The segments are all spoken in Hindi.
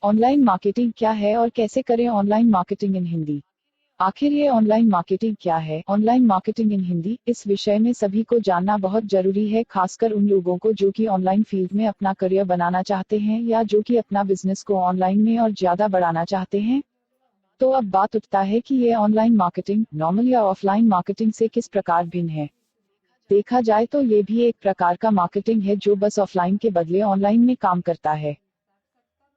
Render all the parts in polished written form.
ऑनलाइन मार्केटिंग क्या है और कैसे करें ऑनलाइन मार्केटिंग इन हिंदी। आखिर ये ऑनलाइन मार्केटिंग क्या है, ऑनलाइन मार्केटिंग इन हिंदी, इस विषय में सभी को जानना बहुत जरूरी है, खासकर उन लोगों को जो कि ऑनलाइन फील्ड में अपना करियर बनाना चाहते हैं या जो कि अपना बिजनेस को ऑनलाइन में और ज्यादा बढ़ाना चाहते हैं। तो अब बात उठता है कि ये ऑनलाइन मार्केटिंग नॉर्मल या ऑफलाइन मार्केटिंग से किस प्रकार भिन्न है। देखा जाए तो ये भी एक प्रकार का मार्केटिंग है जो बस ऑफलाइन के बदले ऑनलाइन में काम करता है।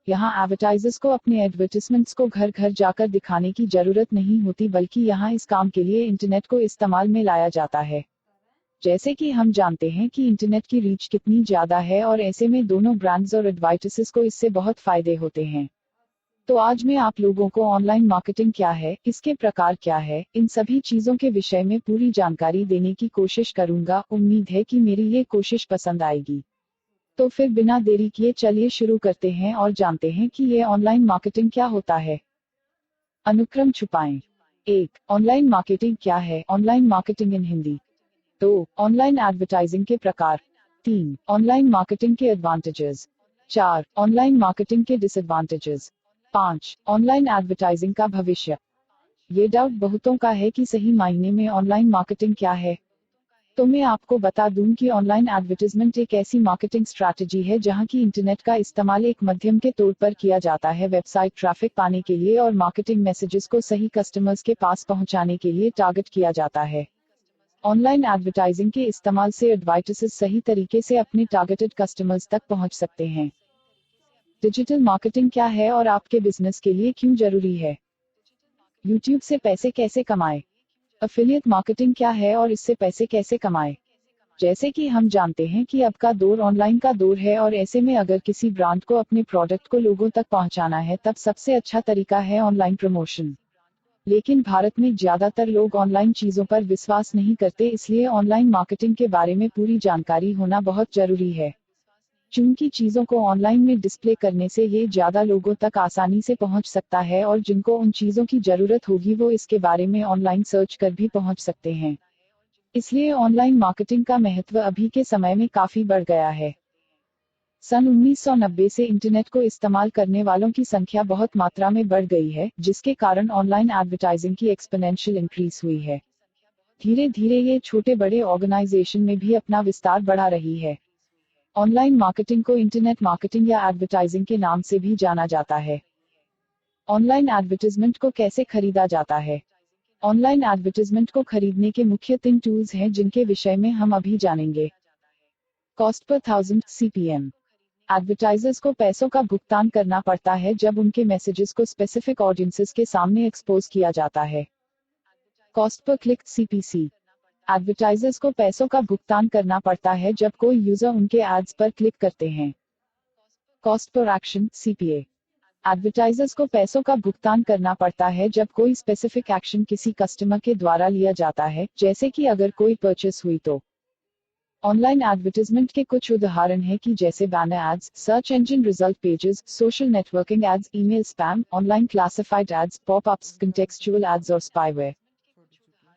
यहाँ एडवर्टाइजर्स को अपने एडवर्टिजमेंट्स को घर घर जाकर दिखाने की जरूरत नहीं होती, बल्कि यहाँ इस काम के लिए इंटरनेट को इस्तेमाल में लाया जाता है। जैसे कि हम जानते हैं कि इंटरनेट की रीच कितनी ज्यादा है और ऐसे में दोनों ब्रांड्स और एडवर्टाइजर्स को इससे बहुत फायदे होते हैं। तो आज मैं आप लोगों को ऑनलाइन मार्केटिंग क्या है, इसके प्रकार क्या है, इन सभी चीजों के विषय में पूरी जानकारी देने की कोशिश करूंगा। उम्मीद है कि मेरी ये कोशिश पसंद आएगी। तो फिर बिना देरी किए चलिए शुरू करते हैं और जानते हैं कि ये ऑनलाइन मार्केटिंग क्या होता है। अनुक्रम छुपाएं। 1. ऑनलाइन मार्केटिंग क्या है, online marketing in Hindi. 2. Online advertising के प्रकार। 3. ऑनलाइन मार्केटिंग के एडवांटेजेस। 4. ऑनलाइन मार्केटिंग के डिसएडवांटेजेस। 5. ऑनलाइन एडवर्टाइजिंग का भविष्य। ये डाउट बहुतों का है कि सही मायने में ऑनलाइन मार्केटिंग क्या है। तो मैं आपको बता दूं कि ऑनलाइन एडवर्टाइजमेंट एक ऐसी मार्केटिंग स्ट्रैटेजी है जहां की इंटरनेट का इस्तेमाल एक माध्यम के तौर पर किया जाता है वेबसाइट ट्रैफिक पाने के लिए और मार्केटिंग मैसेजेस को सही कस्टमर्स के पास पहुंचाने के लिए टारगेट किया जाता है। ऑनलाइन एडवर्टाइजिंग के इस्तेमाल से एडवर्टाइजर्स सही तरीके से अपने टारगेटेड कस्टमर्स तक पहुंच सकते हैं। डिजिटल मार्केटिंग क्या है और आपके बिजनेस के लिए क्यों जरूरी है। यूट्यूब से पैसे कैसे कमाएं। एफिलिएट मार्केटिंग क्या है और इससे पैसे कैसे कमाएं। जैसे कि हम जानते हैं कि अब का दौर ऑनलाइन का दौर है और ऐसे में अगर किसी ब्रांड को अपने प्रोडक्ट को लोगों तक पहुंचाना है तब सबसे अच्छा तरीका है ऑनलाइन प्रमोशन। लेकिन भारत में ज्यादातर लोग ऑनलाइन चीजों पर विश्वास नहीं करते, इसलिए ऑनलाइन मार्केटिंग के बारे में पूरी जानकारी होना बहुत जरूरी है। चूंकि चीजों को ऑनलाइन में डिस्प्ले करने से ये ज्यादा लोगों तक आसानी से पहुंच सकता है और जिनको उन चीजों की जरूरत होगी वो इसके बारे में ऑनलाइन सर्च कर भी पहुंच सकते हैं। इसलिए ऑनलाइन मार्केटिंग का महत्व अभी के समय में काफी बढ़ गया है। सन 1990 से इंटरनेट को इस्तेमाल करने वालों की संख्या बहुत मात्रा में बढ़ गई है, जिसके कारण ऑनलाइन एडवर्टाइजिंग की एक्सपोनेंशियल इंक्रीज हुई है। धीरे धीरे ये छोटे बड़े ऑर्गेनाइजेशन में भी अपना विस्तार बढ़ा रही है। ऑनलाइन मार्केटिंग को इंटरनेट मार्केटिंग या एडवर्टाइजिंग के नाम से भी जाना जाता है। ऑनलाइन एडवर्टाइजमेंट को कैसे खरीदा जाता है। ऑनलाइन एडवर्टाइजमेंट को खरीदने के मुख्य 3 टूल्स हैं जिनके विषय में हम अभी जानेंगे। Cost per 1000 CPM। एडवर्टाइजर्स को पैसों का भुगतान करना पड़ता है जब उनके मैसेजेस को स्पेसिफिक ऑडियंसेस के सामने एक्सपोज किया जाता है। Cost per click CPC। Advertisers को पैसों का भुगतान करना पड़ता है जब कोई यूजर उनके एड्स पर क्लिक करते हैं। Cost per action CPA। Advertisers को पैसों का भुगतान करना पड़ता है जब कोई स्पेसिफिक एक्शन किसी कस्टमर के द्वारा लिया जाता है, जैसे कि अगर कोई परचेस हुई तो। ऑनलाइन एडवर्टाइजमेंट के कुछ उदाहरण हैं कि जैसे banner ads, search engine result pages, social networking ads, email spam, online classified ads, popups, contextual ads और स्पाईवेयर।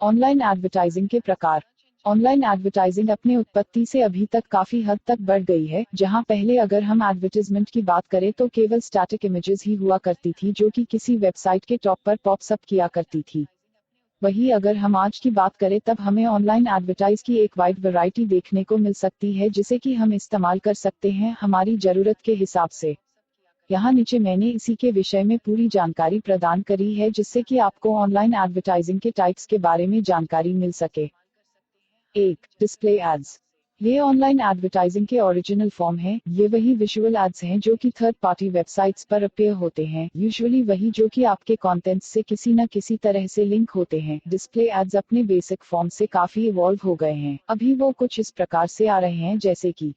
ऑनलाइन एडवर्टाइजिंग के प्रकार। ऑनलाइन एडवर्टाइजिंग अपने उत्पत्ति से अभी तक काफी हद तक बढ़ गई है, जहां पहले अगर हम एडवर्टाइजमेंट की बात करें तो केवल स्टैटिक इमेजेस ही हुआ करती थी जो कि किसी वेबसाइट के टॉप पर पॉप्स अप किया करती थी। वहीं अगर हम आज की बात करें तब हमें ऑनलाइन एडवर्टाइज की एक वाइड वैरायटी देखने को मिल सकती है जिसे कि हम इस्तेमाल कर सकते हैं हमारी जरूरत के हिसाब से। यहाँ नीचे मैंने इसी के विषय में पूरी जानकारी प्रदान करी है जिससे कि आपको ऑनलाइन एडवर्टाइजिंग के टाइप्स के बारे में जानकारी मिल सके। 1. Display ads. ये ऑनलाइन एडवर्टाइजिंग के ओरिजिनल फॉर्म हैं। ये वही विजुअल एड्स हैं जो कि थर्ड पार्टी वेबसाइट्स पर अपीयर होते हैं, यूजुअली वही जो कि आपके कंटेंट्स से किसी न किसी तरह से लिंक होते हैं। डिस्प्ले एड्स अपने बेसिक फॉर्म से काफी इवॉल्व हो गए हैं, अभी वो कुछ इस प्रकार से आ रहे हैं जैसे कि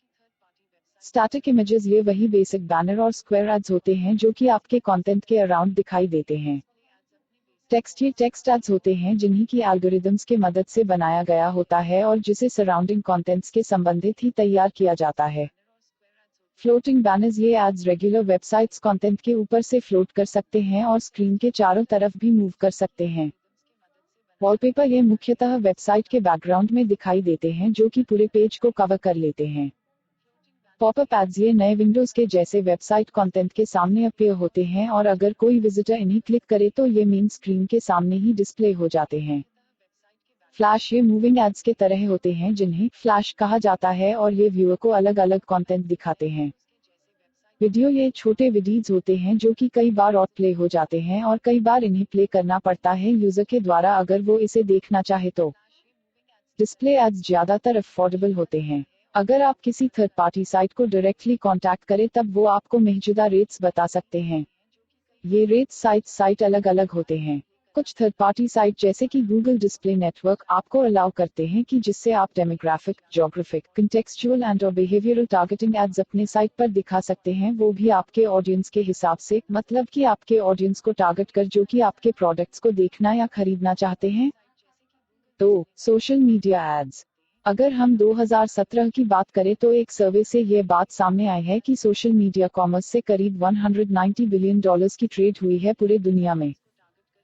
स्टैटिक इमेजेस। ये वही बेसिक बैनर और स्क्वायर एड्स होते हैं जो कि आपके कंटेंट के अराउंड दिखाई देते हैं। टेक्स्ट। ये टेक्स्ट एड्स होते हैं जिन्हीं की एल्गोरिदम्स के मदद से बनाया गया होता है और जिसे सराउंडिंग कंटेंट्स के संबंधित ही तैयार किया जाता है। Floating banners. ये एड्स रेगुलर वेबसाइट्स कंटेंट के ऊपर से फ्लोट कर सकते हैं और स्क्रीन के चारों तरफ भी मूव कर सकते हैं। वॉलपेपर। ये मुख्यतः वेबसाइट के बैकग्राउंड में दिखाई देते हैं जो कि पूरे पेज को कवर कर लेते हैं। पॉपअप एड्स ये नए विंडोज के जैसे वेबसाइट कंटेंट के सामने अपीयर होते हैं और अगर कोई विजिटर इन्हें क्लिक करे तो ये मेन स्क्रीन के सामने ही डिस्प्ले हो जाते हैं। फ्लैश ये मूविंग एड्स के तरह होते हैं जिन्हें फ्लैश कहा जाता है और ये व्यूअर को अलग अलग कंटेंट दिखाते हैं। वीडियो ये छोटे वीडियोज होते हैं जो कि कई बार ऑट प्ले हो जाते हैं और कई बार इन्हें प्ले करना पड़ता है यूजर के द्वारा अगर वो इसे देखना चाहे तो। डिस्प्ले एड्स ज्यादातर अफोर्डेबल होते हैं। अगर आप किसी थर्ड पार्टी साइट को डायरेक्टली कांटेक्ट करें तब वो आपको मौजूदा रेट्स बता सकते हैं। ये रेट्स साइट अलग अलग होते हैं। कुछ थर्ड पार्टी साइट जैसे कि गूगल डिस्प्ले नेटवर्क आपको अलाउ करते हैं कि जिससे आप डेमोग्राफिक, ज्योग्राफिक, कंटेक्सचुअल एंड और बिहेवियरल टारगेटिंग एड्स अपने साइट पर दिखा सकते हैं, वो भी आपके ऑडियंस के हिसाब से, मतलब कि आपके ऑडियंस को टारगेट कर जो कि आपके प्रोडक्ट्स को देखना या खरीदना चाहते हैं। तो सोशल मीडिया एड्स। अगर हम 2017 की बात करें तो एक सर्वे से यह बात सामने आई है कि सोशल मीडिया कॉमर्स से करीब $190 बिलियन की ट्रेड हुई है पूरे दुनिया में।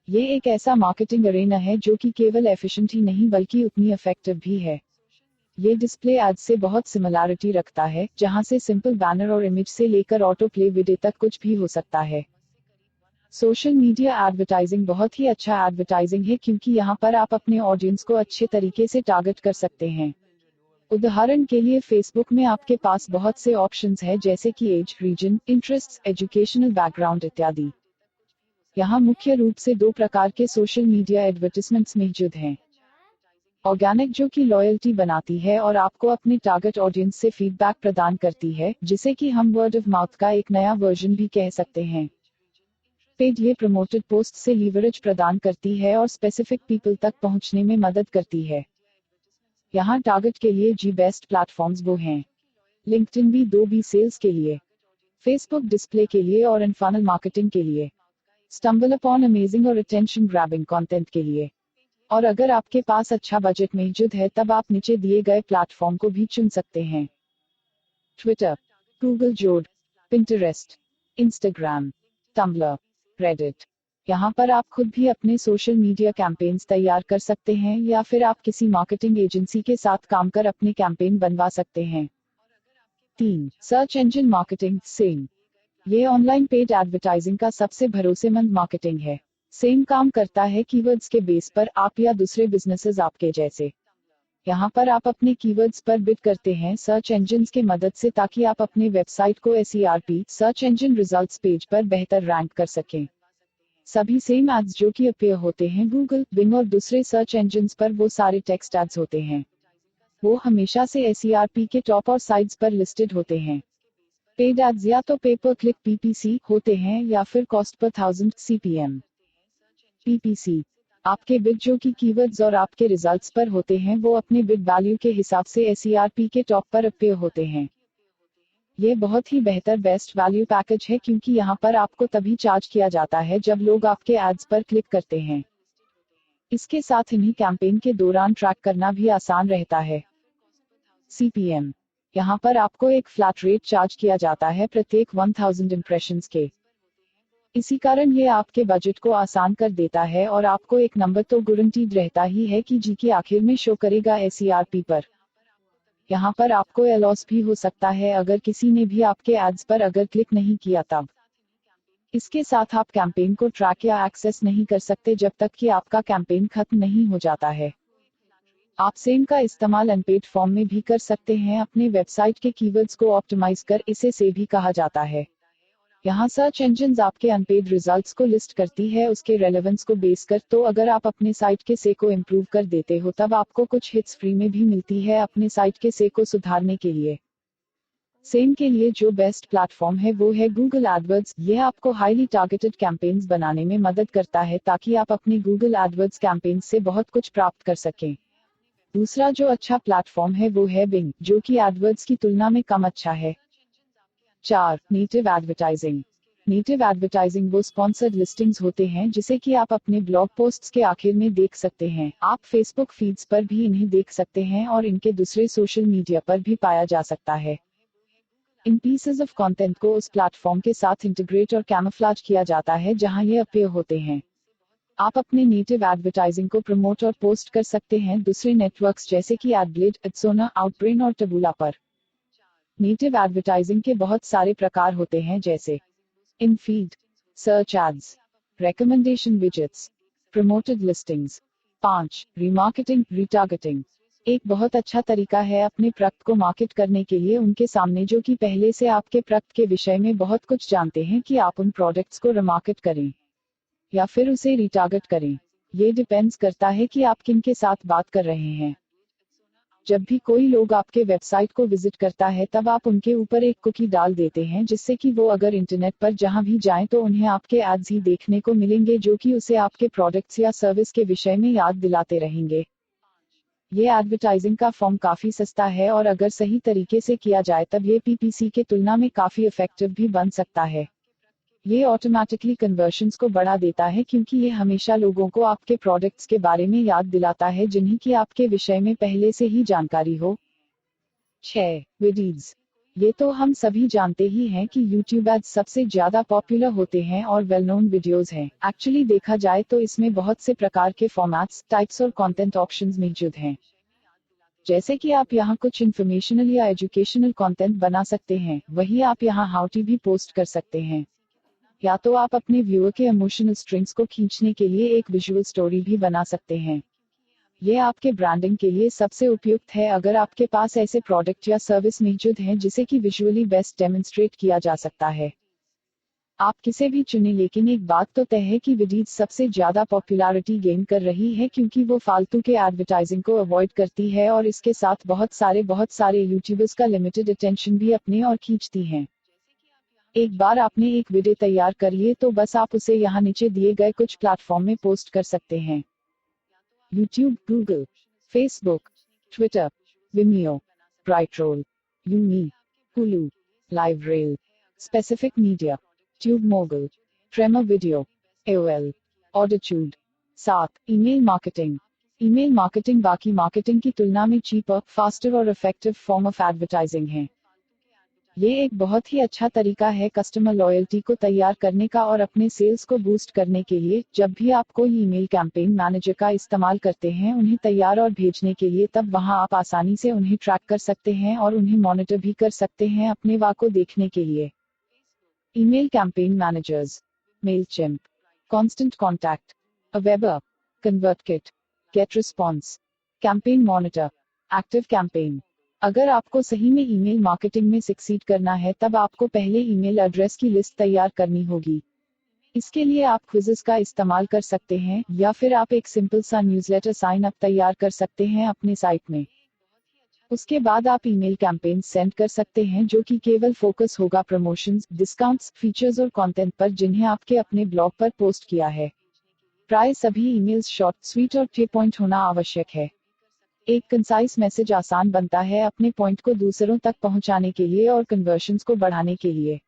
ये एक ऐसा मार्केटिंग अरेना है जो कि केवल एफिशिएंट ही नहीं बल्कि उतनी इफेक्टिव भी है। ये डिस्प्ले एड्स से बहुत सिमिलैरिटी रखता है, जहां से सिंपल बैनर और इमेज से लेकर ऑटो प्ले वीडियो तक कुछ भी हो सकता है। सोशल मीडिया एडवर्टाइजिंग बहुत ही अच्छा एडवर्टाइजिंग है क्योंकि यहाँ पर आप अपने ऑडियंस को अच्छे तरीके से टारगेट कर सकते हैं। उदाहरण के लिए फेसबुक में आपके पास बहुत से ऑप्शंस हैं जैसे कि age, region, interests, educational background इत्यादि। यहाँ मुख्य रूप से दो प्रकार के सोशल मीडिया एडवर्टाइजमेंट्स मौजूद हैं। ऑर्गेनिक जो कि लॉयल्टी बनाती है और आपको अपने टारगेट ऑडियंस से फीडबैक प्रदान करती है, जिसे कि हम वर्ड ऑफ माउथ का एक नया वर्जन भी कह सकते हैं। पेड ये प्रमोटेड पोस्ट से लीवरेज प्रदान करती है और स्पेसिफिक पीपल तक पहुंचने में मदद करती है। यहाँ टारगेट के लिए जी बेस्ट प्लेटफॉर्म्स वो हैं। लिंक्डइन भी 2B सेल्स के लिए, फेसबुक डिस्प्ले के लिए और इन फनल मार्केटिंग के लिए, स्टम्बल अपॉन अमेजिंग और अटेंशन ग्रैबिंग कंटेंट के लिए। और अगर आपके पास अच्छा बजट मौजूद है तब आप नीचे दिए गए प्लेटफॉर्म को भी चुन सकते हैं। ट्विटर, गूगल जोड, पिंटरेस्ट, इंस्टाग्राम, टम्बलर, रेडिट। यहाँ पर आप खुद भी अपने सोशल मीडिया कैंपेन्स तैयार कर सकते हैं या फिर आप किसी मार्केटिंग एजेंसी के साथ काम कर अपने कैंपेन बनवा सकते हैं। 3. Search engine marketing, same. ये ऑनलाइन पेड एडवर्टाइजिंग का सबसे भरोसेमंद मार्केटिंग है। सेम काम करता है कीवर्ड्स के बेस पर, आप या दूसरे बिजनेसेस आपके जैसे। यहाँ पर आप अपने कीवर्ड्स पर बिड करते हैं सर्च इंजन्स के मदद से ताकि आप अपने वेबसाइट को SERP search engine results page पर बेहतर रैंक कर सकें। सभी सेम एड्स जो कि अपीयर होते हैं गूगल, बिंग और दूसरे सर्च इंजन्स पर वो सारे टेक्स्ट एड्स होते हैं। वो हमेशा से SERP के टॉप और साइड्स पर लिस्टेड होते हैं। पेड एड्स या तो पे पर क्लिक PPC होते हैं या फिर कॉस्ट पर 1000 CPM। PPC आपके बिड जो कि कीवर्ड्स और आपके रिजल्ट्स पर होते हैं वो अपने बिड वैल्यू के हिसाब से SERP के टॉप पर अपीयर होते हैं। ये बहुत ही बेहतर बेस्ट वैल्यू पैकेज है क्योंकि यहाँ पर आपको तभी चार्ज किया जाता है जब लोग आपके एड्स पर क्लिक करते हैं। इसके साथ इन्हीं कैंपेन के दौरान ट्रैक करना भी आसान रहता है। CPM यहाँ पर आपको एक फ्लैट रेट चार्ज किया जाता है प्रत्येक 1000 इंप्रेशंस के। इसी कारण ये आपके बजट को आसान कर देता है और आपको एक नंबर तो गारंटीड रहता ही है कि जी के आखिर में शो करेगा SERP पर। यहाँ पर आपको लॉस भी हो सकता है अगर किसी ने भी आपके एड्स पर अगर क्लिक नहीं किया तब। इसके साथ आप कैंपेन को ट्रैक या एक्सेस नहीं कर सकते जब तक कि आपका कैंपेन खत्म नहीं हो जाता है। आप सेम का इस्तेमाल अनपेड फॉर्म में भी कर सकते हैं अपने वेबसाइट के कीवर्ड्स को ऑप्टिमाइज कर, इसे से भी कहा जाता है। यहाँ सर्च इंजन्स आपके अनपेड रिजल्ट्स को लिस्ट करती है उसके रेलेवेंस को बेस कर, तो अगर आप अपने साइट के से को इम्प्रूव कर देते हो तब आपको कुछ हिट्स फ्री में भी मिलती है अपने साइट के से को सुधारने के लिए। सेम के लिए जो बेस्ट प्लेटफॉर्म है वो है गूगल एडवर्ड्स। यह आपको हाईली टारगेटेड कैंपेन्स बनाने में मदद करता है ताकि आप अपने गूगल एडवर्ड्स कैंपेन्स से बहुत कुछ प्राप्त कर सकें। दूसरा जो अच्छा प्लेटफॉर्म है वो है बिंग, जो कि एडवर्ड्स की तुलना में कम अच्छा है। 4. Native advertising. नेटिव एडवर्टाइजिंग वो स्पॉन्सर्ड लिस्टिंग्स होते हैं जिसे कि आप अपने ब्लॉग पोस्ट्स के आखिर में देख सकते हैं। आप फेसबुक फीड्स पर भी इन्हें देख सकते हैं और इनके दूसरे सोशल मीडिया पर भी पाया जा सकता है। इन पीसेज ऑफ कंटेंट को उस प्लेटफॉर्म के साथ इंटीग्रेट और कैमोफ्लेज किया जाता है जहां ये अपीयर होते हैं। आप अपने नेटिव एडवर्टाइजिंग को प्रमोट और पोस्ट कर सकते हैं दूसरे नेटवर्क्स जैसे कि एडब्लेड, एड्सोना, आउटब्रेन और टबूला पर। नेटिव एडवर्टाइजिंग के बहुत सारे प्रकार होते हैं जैसे in feed, search ads, recommendation widgets, promoted listings. 5. Remarketing, retargeting एक बहुत अच्छा तरीका है अपने प्रोडक्ट को मार्केट करने के लिए उनके सामने जो कि पहले से आपके प्रोडक्ट के विषय में बहुत कुछ जानते हैं कि आप उन प्रोडक्ट्स को रिमार्केट करें या फिर उसे रिटारगेट करें। ये डिपेंड्स करता है कि आप किन के साथ बात कर रहे हैं। जब भी कोई लोग आपके वेबसाइट को विजिट करता है तब आप उनके ऊपर एक कुकी डाल देते हैं जिससे कि वो अगर इंटरनेट पर जहां भी जाएं तो उन्हें आपके एड्स ही देखने को मिलेंगे जो कि उसे आपके प्रोडक्ट्स या सर्विस के विषय में याद दिलाते रहेंगे। ये एडवर्टाइजिंग का फॉर्म काफी सस्ता है और अगर सही तरीके से किया जाए तब ये पीपीसी के तुलना में काफी इफेक्टिव भी बन सकता है। ये ऑटोमेटिकली कन्वर्शंस को बढ़ा देता है क्योंकि ये हमेशा लोगों को आपके प्रोडक्ट्स के बारे में याद दिलाता है जिन्हें की आपके विषय में पहले से ही जानकारी हो। 6. वीडियोज ये तो हम सभी जानते ही हैं कि YouTube एड्स सबसे ज्यादा पॉपुलर होते हैं और वेल नोन वीडियोस हैं। एक्चुअली देखा जाए तो इसमें बहुत से प्रकार के फॉर्मेट्स, टाइप्स और कंटेंट ऑप्शंस मौजूद हैं। जैसे कि आप यहाँ कुछ इंफॉर्मेशनल या एजुकेशनल कंटेंट बना सकते हैं, वहीं आप यहाँ हाउ टू भी पोस्ट कर सकते हैं। या तो आप अपने व्यूअर के इमोशनल स्ट्रिंग्स को खींचने के लिए एक विजुअल स्टोरी भी बना सकते हैं। ये आपके ब्रांडिंग के लिए सबसे उपयुक्त है अगर आपके पास ऐसे प्रोडक्ट या सर्विस मौजूद हैं जिसे कि विजुअली बेस्ट डेमोन्स्ट्रेट किया जा सकता है। आप किसे भी चुनें लेकिन एक बात तो तय है कि वीडियोज सबसे ज्यादा पॉपुलैरिटी गेन कर रही है क्योंकि वो फालतू के एडवर्टाइजिंग को अवॉइड करती है और इसके साथ बहुत सारे यूट्यूबर्स का लिमिटेड अटेंशन भी अपने और खींचती हैं। एक बार आपने एक वीडियो तैयार कर लिए तो बस आप उसे यहाँ नीचे दिए गए कुछ प्लेटफॉर्म में पोस्ट कर सकते हैं। YouTube, Google, Facebook, Twitter, Vimeo, Brightroll, Uni, Hulu, LiveRail, Specific Media, TubeMogul, Tremor Video, AOL, Auditude। 7. Email marketing email marketing बाकी मार्केटिंग की तुलना में चीपर, फास्टर और इफेक्टिव फॉर्म ऑफ एडवर्टाइजिंग है। ये एक बहुत ही अच्छा तरीका है कस्टमर लॉयल्टी को तैयार करने का और अपने सेल्स को बूस्ट करने के लिए। जब भी आप कोई ईमेल कैंपेन मैनेजर का इस्तेमाल करते हैं उन्हें तैयार और भेजने के लिए, तब वहां आप आसानी से उन्हें ट्रैक कर सकते हैं और उन्हें मॉनिटर भी कर सकते हैं अपने वाक को देखने के लिए। Email campaign managers: Mailchimp, Constant Contact, AWeber, ConvertKit, GetResponse, campaign monitor, active campaign. अगर आपको सही में ईमेल मार्केटिंग में सक्सीड करना है तब आपको पहले ईमेल एड्रेस की लिस्ट तैयार करनी होगी। इसके लिए आप क्विज़ेस का इस्तेमाल कर सकते हैं या फिर आप एक सिंपल सा न्यूज़लेटर साइन अप तैयार कर सकते हैं अपने साइट में। उसके बाद आप ईमेल कैंपेन सेंड कर सकते हैं जो कि केवल फोकस होगा प्रमोशंस, डिस्काउंट्स, फीचर्स और कंटेंट पर जिन्हें आपके अपने ब्लॉग पर पोस्ट किया है। प्राय सभी ईमेल्स शॉर्ट, स्वीट और टू पॉइंट होना आवश्यक है। एक कंसाइज मैसेज आसान बनता है अपने पॉइंट को दूसरों तक पहुंचाने के लिए और कन्वर्शंस को बढ़ाने के लिए।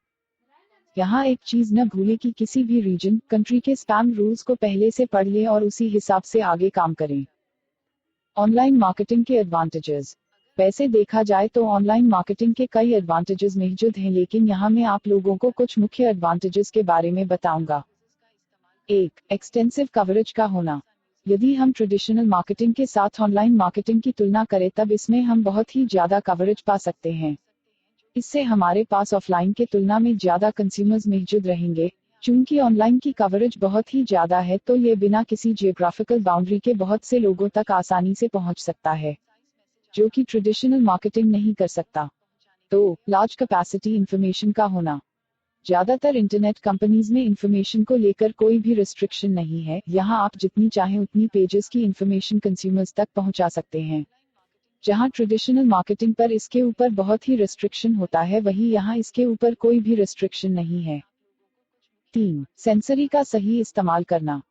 यहाँ एक चीज न भूलें कि किसी भी रीजन, कंट्री के स्पैम रूल्स को पहले से पढ़ लें और उसी हिसाब से आगे काम करें। ऑनलाइन मार्केटिंग के एडवांटेजेस: वैसे देखा जाए तो ऑनलाइन मार्केटिंग के कई एडवांटेजेस मौजूद हैं, लेकिन यहाँ मैं आप लोगों को कुछ मुख्य एडवांटेजेस के बारे में बताऊंगा। 1. एक्सटेंसिव कवरेज का होना। यदि हम ट्रेडिशनल मार्केटिंग के साथ ऑनलाइन मार्केटिंग की तुलना करें तब इसमें हम बहुत ही ज्यादा कवरेज पा सकते हैं। इससे हमारे पास ऑफलाइन के तुलना में ज्यादा कंज्यूमर्स मौजूद रहेंगे। चूंकि ऑनलाइन की कवरेज बहुत ही ज्यादा है तो ये बिना किसी जियोग्राफिकल बाउंड्री के बहुत से लोगों तक आसानी से पहुंच सकता है, जो कि ट्रेडिशनल मार्केटिंग नहीं कर सकता। 2. लार्ज कैपेसिटी इंफॉर्मेशन का होना। ज्यादातर इंटरनेट कंपनीज में इंफॉर्मेशन को लेकर कोई भी रिस्ट्रिक्शन नहीं है। यहाँ आप जितनी चाहें उतनी पेजेस की इंफॉर्मेशन कंज्यूमर्स तक पहुंचा सकते हैं। जहां ट्रेडिशनल मार्केटिंग पर इसके ऊपर बहुत ही रिस्ट्रिक्शन होता है, वहीं यहाँ इसके ऊपर कोई भी रिस्ट्रिक्शन नहीं है। 3. सेंसरी का सही इस्तेमाल करना।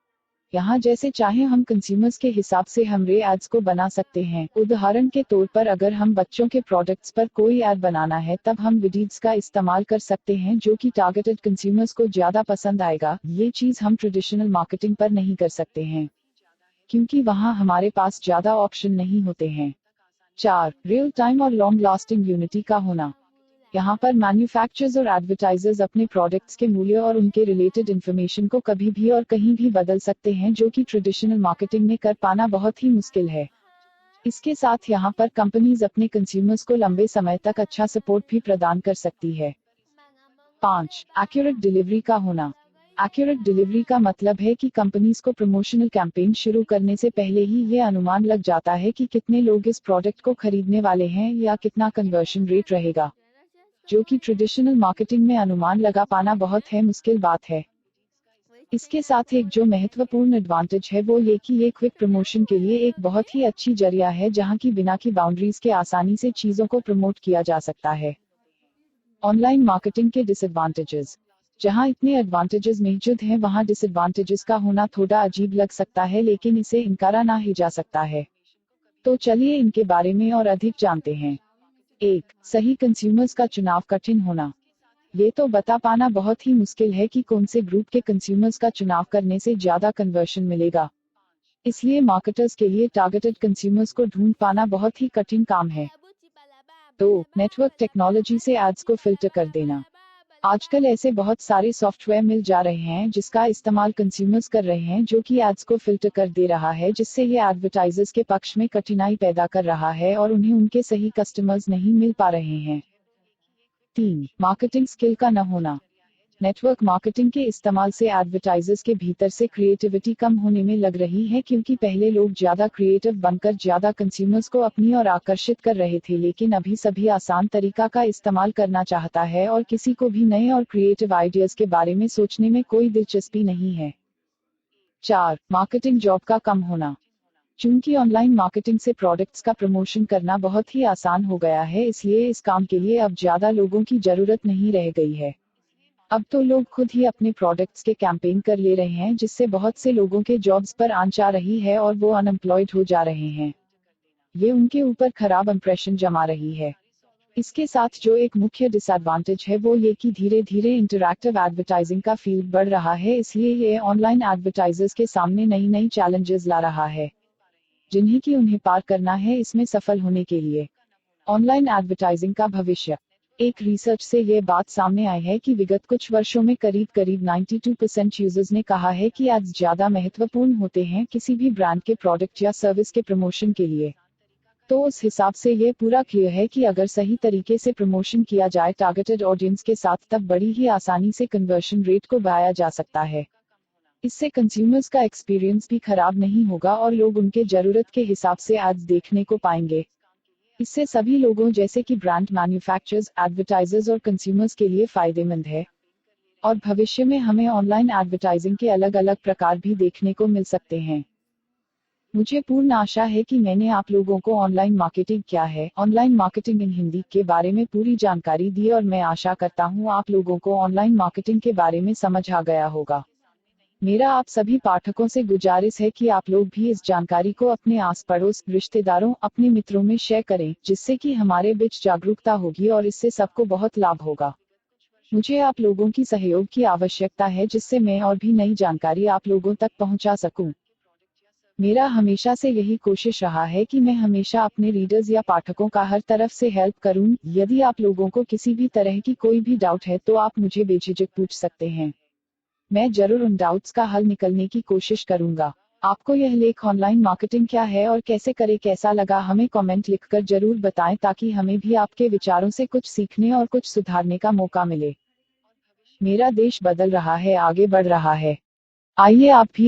यहाँ जैसे चाहे हम कंज्यूमर्स के हिसाब से हमरे एड्स को बना सकते हैं। उदाहरण के तौर पर अगर हम बच्चों के प्रोडक्ट्स पर कोई एड बनाना है तब हम वीडियोस का इस्तेमाल कर सकते हैं जो कि टारगेटेड कंज्यूमर्स को ज्यादा पसंद आएगा। ये चीज हम ट्रेडिशनल मार्केटिंग पर नहीं कर सकते हैं क्योंकि वहाँ हमारे पास ज्यादा ऑप्शन नहीं होते हैं। 4. रियल टाइम और लॉन्ग लास्टिंग यूनिटी का होना। यहाँ पर मैन्युफैक्चरर्स और एडवर्टाइजर्स अपने प्रोडक्ट्स के मूल्य और उनके रिलेटेड इन्फॉर्मेशन को कभी भी और कहीं भी बदल सकते हैं, जो कि ट्रेडिशनल मार्केटिंग में कर पाना बहुत ही मुश्किल है। इसके साथ यहाँ पर कंपनीज अपने कंज्यूमर्स को लंबे समय तक अच्छा सपोर्ट भी प्रदान कर सकती है। 5. एक्यूरेट डिलीवरी का होना। एक्यूरेट डिलीवरी का मतलब है कि कंपनीज को प्रमोशनल कैंपेन शुरू करने से पहले ही ये अनुमान लग जाता है कि कितने लोग इस प्रोडक्ट को खरीदने वाले हैं या कितना कन्वर्शन रेट रहेगा, जो कि ट्रेडिशनल मार्केटिंग में अनुमान लगा पाना बहुत है मुश्किल बात है। इसके साथ एक जो महत्वपूर्ण एडवांटेज है वो ये कि ये क्विक प्रमोशन के लिए एक बहुत ही अच्छी जरिया है जहां की बिना की बाउंड्रीज के आसानी से चीजों को प्रमोट किया जा सकता है। ऑनलाइन मार्केटिंग के डिसएडवांटेजेस। जहां इतने एडवांटेजेस मौजूद हैं वहां डिसएडवांटेजेस का होना थोड़ा अजीब लग सकता है, लेकिन इसे इनकारा ना ही जा सकता है। तो चलिए इनके बारे में और अधिक जानते हैं। 1. सही कंज्यूमर्स का चुनाव कठिन होना। ये तो बता पाना बहुत ही मुश्किल है कि कौन से ग्रुप के कंज्यूमर्स का चुनाव करने से ज्यादा कन्वर्शन मिलेगा। इसलिए मार्केटर्स के लिए टारगेटेड कंज्यूमर्स को ढूंढ पाना बहुत ही कठिन काम है। 2. नेटवर्क टेक्नोलॉजी से एड्स को फिल्टर कर देना। आजकल ऐसे बहुत सारे सॉफ्टवेयर मिल जा रहे हैं जिसका इस्तेमाल कंज्यूमर्स कर रहे हैं जो कि एड्स को फिल्टर कर दे रहा है, जिससे ये एडवर्टाइजर्स के पक्ष में कठिनाई पैदा कर रहा है और उन्हें उनके सही कस्टमर्स नहीं मिल पा रहे हैं। 3. मार्केटिंग स्किल का न होना। नेटवर्क मार्केटिंग के इस्तेमाल से एडवर्टाइजर्स के भीतर से क्रिएटिविटी कम होने में लग रही है, क्योंकि पहले लोग ज्यादा क्रिएटिव बनकर ज्यादा कंज्यूमर्स को अपनी ओर आकर्षित कर रहे थे, लेकिन अभी सभी आसान तरीका का इस्तेमाल करना चाहता है और किसी को भी नए और क्रिएटिव आइडियाज के बारे में सोचने में कोई दिलचस्पी नहीं है। 4. मार्केटिंग जॉब का कम होना। चूंकि ऑनलाइन मार्केटिंग से प्रोडक्ट्स का प्रमोशन करना बहुत ही आसान हो गया है, इसलिए इस काम के लिए अब ज्यादा लोगों की जरूरत नहीं रह गई है। अब तो लोग खुद ही अपने प्रोडक्ट्स के कैंपेन कर ले रहे हैं, जिससे बहुत से लोगों के जॉब्स पर आंच आ रही है और वो अनएम्प्लॉयड हो जा रहे हैं। ये उनके ऊपर खराब इंप्रेशन जमा रही है। इसके साथ जो एक मुख्य डिसएडवांटेज है वो ये कि धीरे धीरे इंटरैक्टिव एडवर्टाइजिंग का फील्ड बढ़ रहा है, इसलिए ये ऑनलाइन एडवर्टाइजर्स के सामने नई नई चैलेंजेस ला रहा है जिन्हें कि उन्हें पार करना है इसमें सफल होने के लिए। ऑनलाइन एडवर्टाइजिंग का भविष्य। एक रिसर्च से ये बात सामने आई है कि विगत कुछ वर्षों में करीब 92% यूजर्स ने कहा है कि एड्स ज्यादा महत्वपूर्ण होते हैं किसी भी ब्रांड के प्रोडक्ट या सर्विस के प्रमोशन के लिए। तो उस हिसाब से ये पूरा क्लियर है कि अगर सही तरीके से प्रमोशन किया जाए टारगेटेड ऑडियंस के साथ, तब बड़ी ही आसानी से कन्वर्शन रेट को बढ़ाया जा सकता है। इससे कंज्यूमर्स का एक्सपीरियंस भी खराब नहीं होगा और लोग उनके जरूरत के हिसाब से एड्स देखने को पाएंगे। इससे सभी लोगों जैसे कि ब्रांड मैन्युफैक्चरर्स, एडवर्टाइजर्स और कंज्यूमर्स के लिए फायदेमंद है। और भविष्य में हमें ऑनलाइन एडवर्टाइजिंग के अलग अलग प्रकार भी देखने को मिल सकते हैं। मुझे पूर्ण आशा है कि मैंने आप लोगों को ऑनलाइन मार्केटिंग क्या है, ऑनलाइन मार्केटिंग इन हिंदी के बारे में पूरी जानकारी दी और मैं आशा करता हूँ आप लोगों को ऑनलाइन मार्केटिंग के बारे में समझ आ गया होगा। मेरा आप सभी पाठकों से गुजारिश है कि आप लोग भी इस जानकारी को अपने आस पड़ोस, रिश्तेदारों, अपने मित्रों में शेयर करें, जिससे कि हमारे बीच जागरूकता होगी और इससे सबको बहुत लाभ होगा। मुझे आप लोगों की सहयोग की आवश्यकता है, जिससे मैं और भी नई जानकारी आप लोगों तक पहुंचा सकूं। मेरा हमेशा से यही कोशिश रहा है कि मैं हमेशा अपने रीडर्स या पाठकों का हर तरफ से हेल्प करूं। यदि आप लोगों को किसी भी तरह की कोई भी डाउट है तो आप मुझे बेझिझक पूछ सकते हैं। मैं जरूर उन डाउट्स का हल निकलने की कोशिश करूंगा। आपको यह लेख ऑनलाइन मार्केटिंग क्या है और कैसे करें कैसा लगा, हमें कमेंट लिखकर जरूर बताएं, ताकि हमें भी आपके विचारों से कुछ सीखने और कुछ सुधारने का मौका मिले। मेरा देश बदल रहा है, आगे बढ़ रहा है। आइए आप भी